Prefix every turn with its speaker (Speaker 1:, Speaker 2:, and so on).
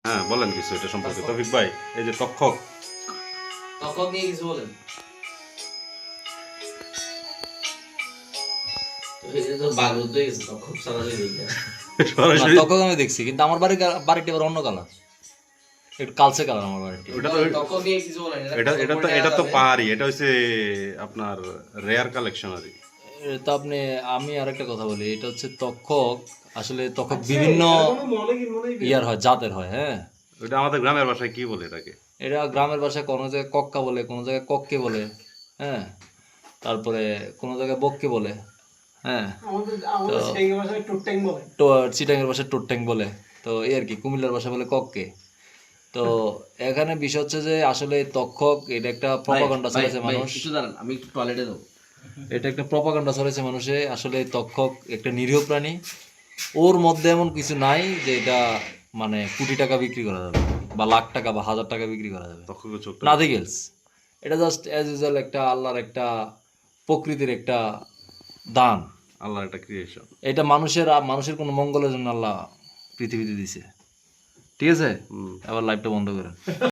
Speaker 1: হ্যাঁ বলেন কিছু এটা সম্পর্কে তৌফিক ভাই, এই যে তক্ষক
Speaker 2: নিয়ে কিছু বলেন। তো এটা তো বাগরুদ্ধ হয়ে গেছে, তখন সরাসরি দেখে।
Speaker 1: সরাসরি
Speaker 3: তখন আমি দেখছি, কিন্তু আমার বাড়িটি আবার অন্য কালার, একটু কালচে কালার আমার বাড়িটি।
Speaker 1: ওটা তো
Speaker 2: তখন নিয়ে কিছু বলেন।
Speaker 1: এটা তো পাহাড়ি, এটা হচ্ছে আপনার রেয়ার কালেকশন আর কি।
Speaker 3: তো আমি আরেকটা কথা বলি, এটা হচ্ছে তক্ষক। আসলে তক্ষক বিভিন্ন ইয়ার হয়, জাতের হয়। হ্যাঁ,
Speaker 1: ওটা আমাদের গ্রামের ভাষায় কি বলে এটাকে?
Speaker 3: এটা গ্রামের ভাষায় কোনো জায়গায় কক্কা বলে, কোনো জায়গায় কক্কে বলে। হ্যাঁ, তারপরে কোনো জায়গায় বককে বলে। হ্যাঁ, তো চিটাঙ্গের ভাষায় টোট্যাং বলে। তো এই আর কি, কুমিল্লার ভাষা বলে কক্কে। তো এখানে বিষয় হচ্ছে যে আসলে তক্ষক এটা একটা প্রপাগান্ডা চলেছে মানুষ,
Speaker 2: একটু দাঁড়ান, আমি একটু টয়লেটে যাবো।
Speaker 3: এটা একটা প্রপাগান্ডা চলেছে মানুষে। আসলে তক্ষক একটা নিরীহ প্রাণী, ওর মধ্যে এমন কিছু নাই যে এটা মানে কোটি টাকা বিক্রি করা যাবে, বা লাখ টাকা বা হাজার টাকা বিক্রি করা যাবে।
Speaker 1: তক্ষকের চোখটা
Speaker 3: নাথিং এলস। এটা জাস্ট অ্যাজ ইউজুয়াল একটা আল্লাহর একটা প্রকৃতির একটা দান।
Speaker 1: আল্লাহর একটা ক্রিয়েশন।
Speaker 3: এটা মানুষের কোনো মঙ্গলের জন্য আল্লাহ পৃথিবীতে দিছে। ঠিক আছে, আবার লাইভটা বন্ধ করেন।